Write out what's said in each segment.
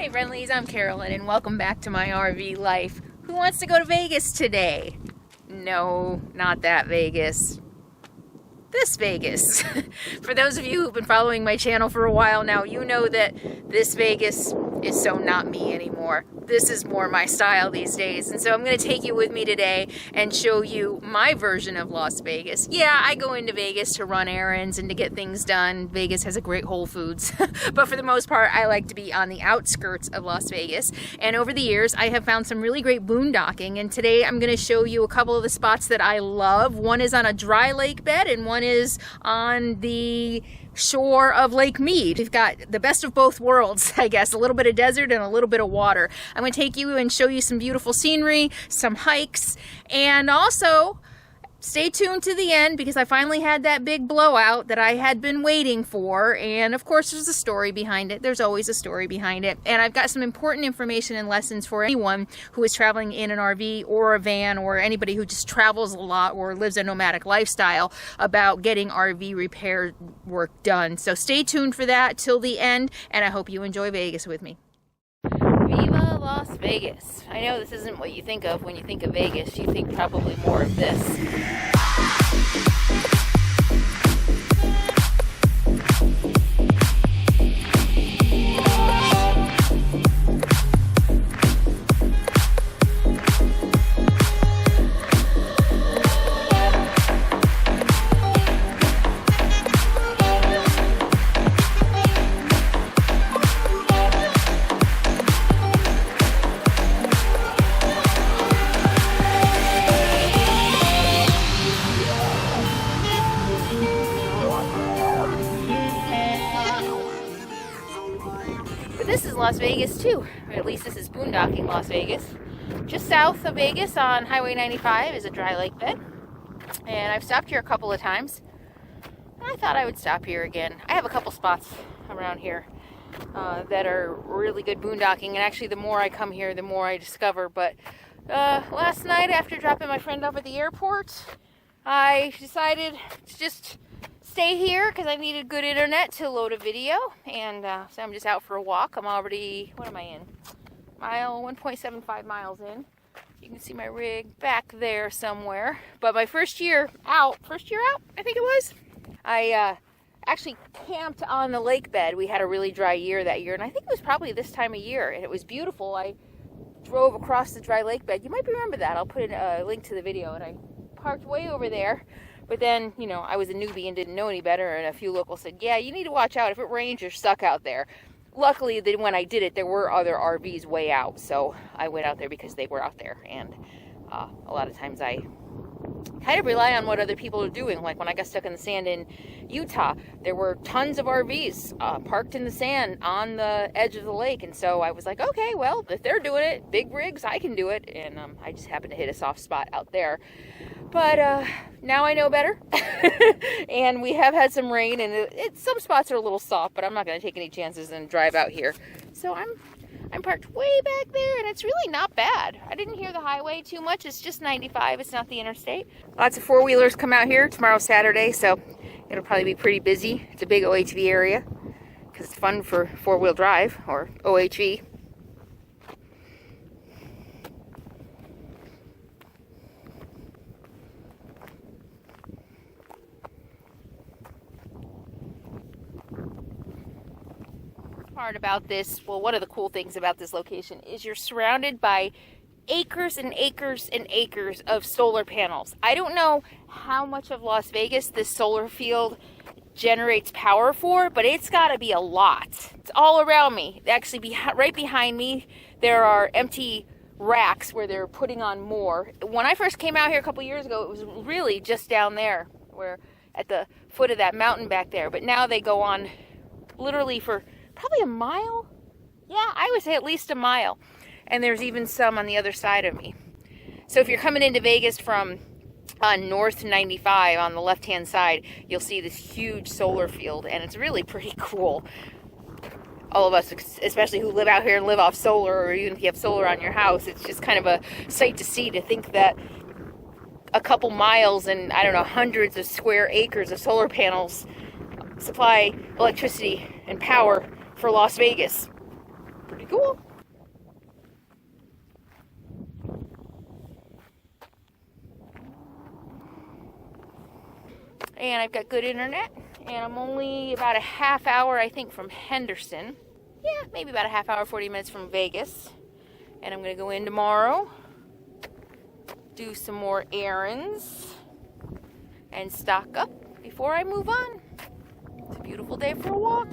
Hey friendlies, I'm Carolyn and welcome back to my RV life. Who wants to go to Vegas today? No, not that Vegas. This Vegas. For those of you who've been following my channel for a while now, you know that this Vegas is so not me anymore. This is more my style these days. And so I'm going to take you with me today and show you my version of Las Vegas. Yeah, I go into Vegas to run errands and to get things done. Vegas has a great Whole Foods. But for the most part, I like to be on the outskirts of Las Vegas. And over the years, I have found some really great boondocking. And today I'm going to show you a couple of the spots that I love. One is on a dry lake bed and one is on the shore of Lake Mead. We've got the best of both worlds, I guess, a little bit of desert and a little bit of water. I'm going to take you and show you some beautiful scenery, some hikes, and also stay tuned to the end because I finally had that big blowout that I had been waiting for, and of course there's a story behind it. There's always a story behind it, and I've got some important information and lessons for anyone who is traveling in an RV or a van or anybody who just travels a lot or lives a nomadic lifestyle about getting RV repair work done. So stay tuned for that till the end, and I hope you enjoy Vegas with me. Viva Las Vegas. I know this isn't what you think of when you think of Vegas. You think probably more of this. This is Las Vegas too, or at least this is Boondocking Las Vegas. Just south of Vegas on Highway 95 is a dry lake bed, and I've stopped here a couple of times. I thought I would stop here again. I have a couple spots around here that are really good boondocking, and actually the more I come here, the more I discover. But last night after dropping my friend off at the airport, I decided to just stay here because I needed good internet to load a video, and so I'm just out for a walk. I'm already, what am I in? 1.75 miles in. You can see my rig back there somewhere. But my first year out, I think it was, I actually camped on the lake bed. We had a really dry year that year, and I think it was probably this time of year, and it was beautiful. I drove across the dry lake bed. You might remember that. I'll put in a link to the video, and I parked way over there. But then, you know, I was a newbie and didn't know any better, and a few locals said, yeah, you need to watch out. If it rains, you're stuck out there. Luckily, then when I did it, there were other RVs way out, so I went out there because they were out there. And a lot of times I kind of rely on what other people are doing. Like when I got stuck in the sand in Utah, there were tons of RVs parked in the sand on the edge of the lake. And so I was like, okay, well, if they're doing it, big rigs, I can do it. And I just happened to hit a soft spot out there. But now I know better. And we have had some rain, and some spots are a little soft, but I'm not going to take any chances and drive out here. So I'm parked way back there, and it's really not bad. I didn't hear the highway too much. It's just 95. It's not the interstate. Lots of four-wheelers come out here. Tomorrow's Saturday, so it'll probably be pretty busy. It's a big OHV area because it's fun for four-wheel drive, or OHV. Part about this, well, one of the cool things about this location is you're surrounded by acres and acres and acres of solar panels. I don't know how much of Las Vegas this solar field generates power for, but it's got to be a lot. It's all around me. Actually, right behind me, there are empty racks where they're putting on more. When I first came out here a couple years ago, it was really just down there, where at the foot of that mountain back there. But now they go on literally for probably a mile. Yeah, I would say at least a mile. And there's even some on the other side of me. So if you're coming into Vegas from North 95 on the left-hand side, you'll see this huge solar field, and it's really pretty cool. All of us, especially who live out here and live off solar, or even if you have solar on your house, it's just kind of a sight to see, to think that a couple miles and, I don't know, hundreds of square acres of solar panels supply electricity and power for Las Vegas. Pretty Cool. And I've got good internet, and I'm only about a half hour, I think, from Henderson. Yeah, maybe about a half hour, 40 minutes from Vegas. And I'm going to go in tomorrow, do some more errands, and stock up before I move on. It's a beautiful day for a walk.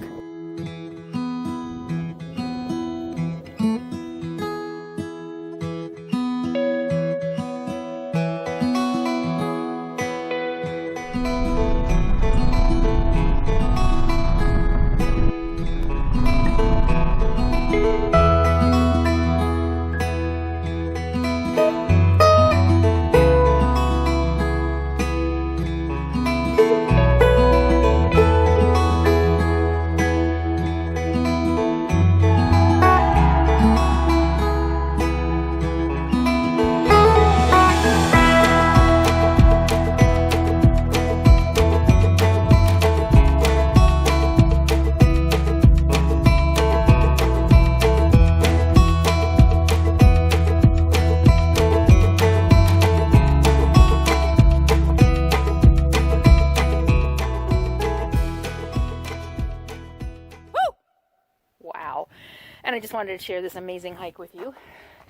And I just wanted to share this amazing hike with you.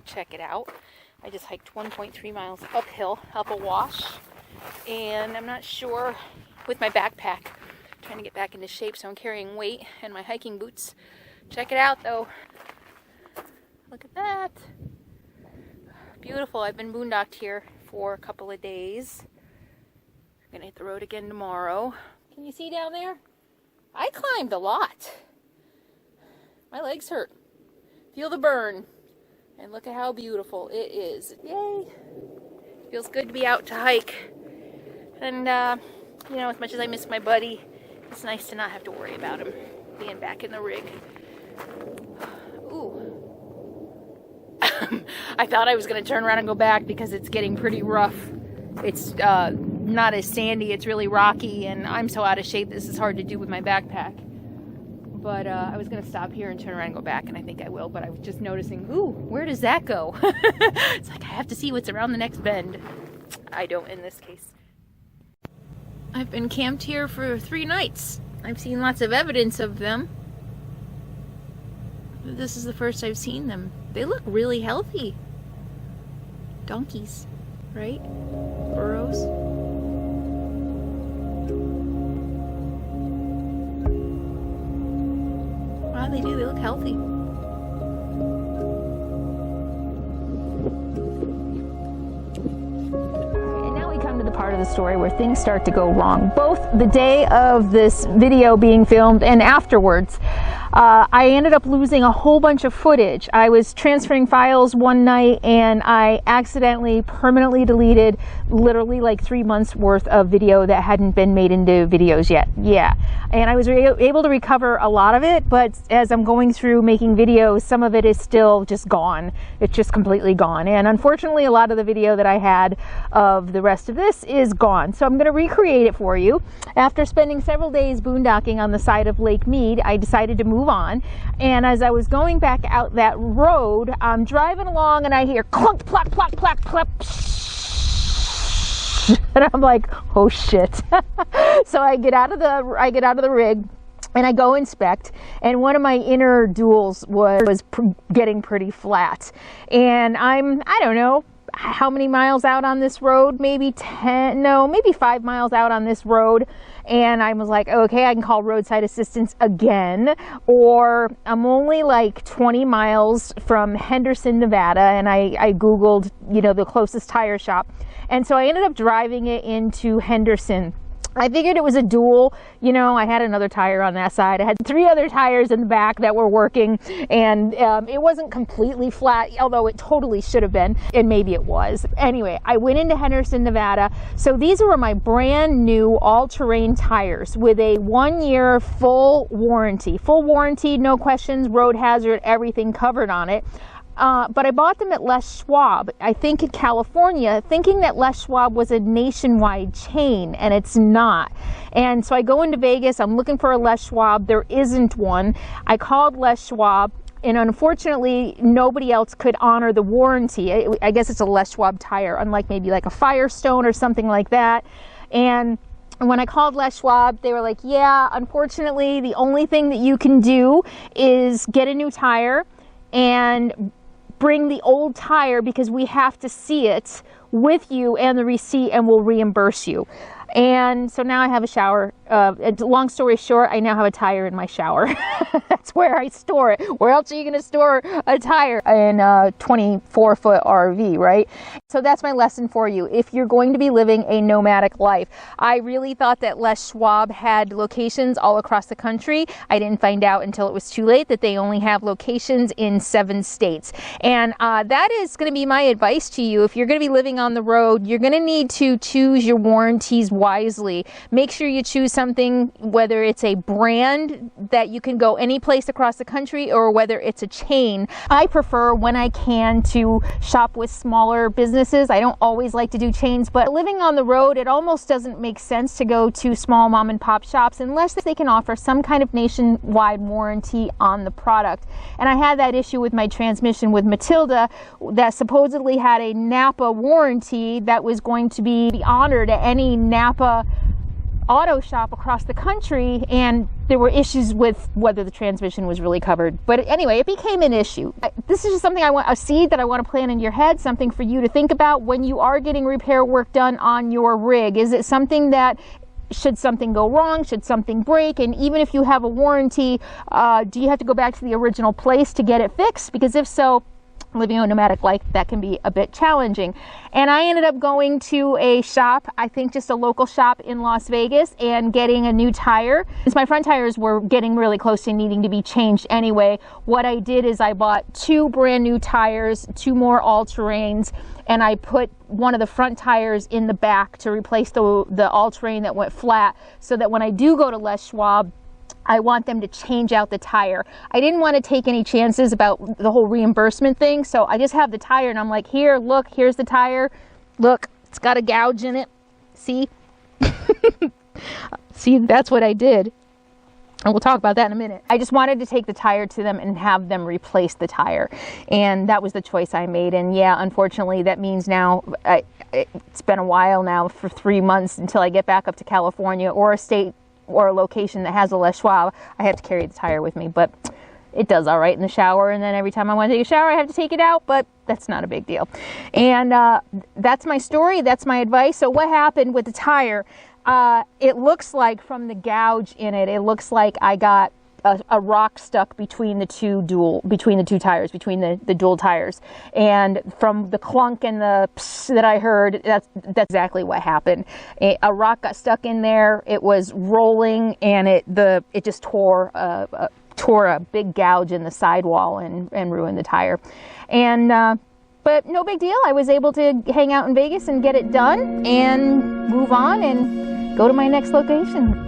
Check it out. I just hiked 1.3 miles uphill, up a wash. And I'm not sure with my backpack. I'm trying to get back into shape, so I'm carrying weight and my hiking boots. Check it out though. Look at that. Beautiful. I've been boondocked here for a couple of days. I'm gonna hit the road again tomorrow. Can you see down there? I climbed a lot. My legs hurt. Feel the burn. And look at how beautiful it is. Yay! Feels good to be out to hike. And, you know, as much as I miss my buddy, it's nice to not have to worry about him being back in the rig. Ooh. I thought I was going to turn around and go back because it's getting pretty rough. It's not as sandy, it's really rocky, and I'm so out of shape this is hard to do with my backpack. But I was going to stop here and turn around and go back, and I think I will, but I was just noticing, ooh, where does that go? It's like I have to see what's around the next bend. I don't in this case. I've been camped here for 3 nights. I've seen lots of evidence of them. This is the first I've seen them. They look really healthy. Donkeys, right? Burros. Wow, they do. They look healthy. And now we come to the part of the story where things start to go wrong. Both the day of this video being filmed and afterwards. I ended up losing a whole bunch of footage. I was transferring files one night and I accidentally permanently deleted literally like 3 months worth of video that hadn't been made into videos yet. Yeah. And I was able to recover a lot of it, but as I'm going through making videos, some of it is still just gone. It's just completely gone. And unfortunately, a lot of the video that I had of the rest of this is gone. So I'm going to recreate it for you. After spending several days boondocking on the side of Lake Mead, I decided to move on. And as I was going back out that road, I'm driving along and I hear clunk, plop, plop, plop, plop. And I'm like, oh shit. So I get out of the rig and I go inspect, and one of my inner duals was getting pretty flat. And I don't know how many miles out on this road, maybe 5 miles out on this road. And I was like, okay, I can call roadside assistance again, or I'm only like 20 miles from Henderson, Nevada, and I Googled, you know, the closest tire shop. And so I ended up driving it into Henderson. I figured it was a dual, you know, I had another tire on that side. I had 3 other tires in the back that were working, and it wasn't completely flat, although it totally should have been, and maybe it was. Anyway, I went into Henderson, Nevada. So these were my brand new all-terrain tires with a 1-year full warranty, no questions, road hazard, everything covered on it. But I bought them at Les Schwab, I think in California, thinking that Les Schwab was a nationwide chain, and it's not. And so I go into Vegas, I'm looking for a Les Schwab, there isn't one. I called Les Schwab. and unfortunately nobody else could honor the warranty. I guess it's a Les Schwab tire, unlike maybe like a Firestone or something like that. And when I called Les Schwab, they were like, yeah, unfortunately the only thing that you can do is get a new tire and bring the old tire, because we have to see it with you and the receipt, and we'll reimburse you. And so now I have a shower. Long story short, I now have a tire in my shower. That's where I store it. Where else are you going to store a tire in a 24-foot RV, right? So that's my lesson for you. If you're going to be living a nomadic life, I really thought that Les Schwab had locations all across the country. I didn't find out until it was too late that they only have locations in 7 states. And that is going to be my advice to you. If you're going to be living on the road, you're going to need to choose your warranties wisely. Make sure you choose something, whether it's a brand that you can go any place across the country or whether it's a chain. I prefer, when I can, to shop with smaller businesses. I don't always like to do chains, but living on the road, it almost doesn't make sense to go to small mom and pop shops unless they can offer some kind of nationwide warranty on the product. And I had that issue with my transmission with Matilda that supposedly had a Napa warranty that was going to be honored at any Napa auto shop across the country, and there were issues with whether the transmission was really covered. But anyway, it became an issue. This is just something I want, a seed that I want to plant in your head, something for you to think about when you are getting repair work done on your rig. Is it something that, should something go wrong, should something break, and even if you have a warranty, do you have to go back to the original place to get it fixed? Because if so, living a nomadic life, that can be a bit challenging. And I ended up going to a shop, I think just a local shop in Las Vegas, and getting a new tire. Since my front tires were getting really close to needing to be changed anyway, what I did is I bought 2 brand new tires, 2 more all-terrains, and I put one of the front tires in the back to replace the all-terrain that went flat, so that when I do go to Les Schwab, I want them to change out the tire. I didn't want to take any chances about the whole reimbursement thing, so I just have the tire and I'm like, here, look, here's the tire. Look, it's got a gouge in it. See? See, that's what I did. And we'll talk about that in a minute. I just wanted to take the tire to them and have them replace the tire. And that was the choice I made. And yeah, unfortunately, that means now, it's been a while now, for 3 months until I get back up to California or a state or a location that has a Les Schwab. I have to carry the tire with me, but it does all right in the shower. And then every time I want to take a shower, I have to take it out, but that's not a big deal. And that's my story. That's my advice. So what happened with the tire? It looks like, from the gouge in it, it looks like I got a rock stuck between the two tires, between the dual tires. And from the clunk and the pss that I heard, that's exactly what happened. A rock got stuck in there. It was rolling, and it just tore a big gouge in the sidewall and ruined the tire. And but no big deal. I was able to hang out in Vegas and get it done and move on and go to my next location.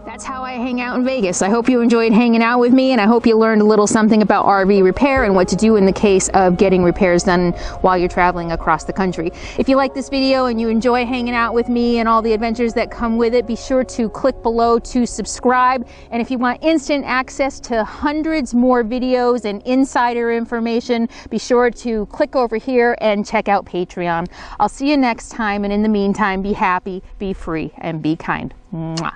That's how I hang out in Vegas. I hope you enjoyed hanging out with me, and I hope you learned a little something about RV repair and what to do in the case of getting repairs done while you're traveling across the country. If you like this video and you enjoy hanging out with me and all the adventures that come with it, be sure to click below to subscribe. And if you want instant access to hundreds more videos and insider information, be sure to click over here and check out Patreon. I'll see you next time, and in the meantime, be happy, be free, and be kind. Mwah.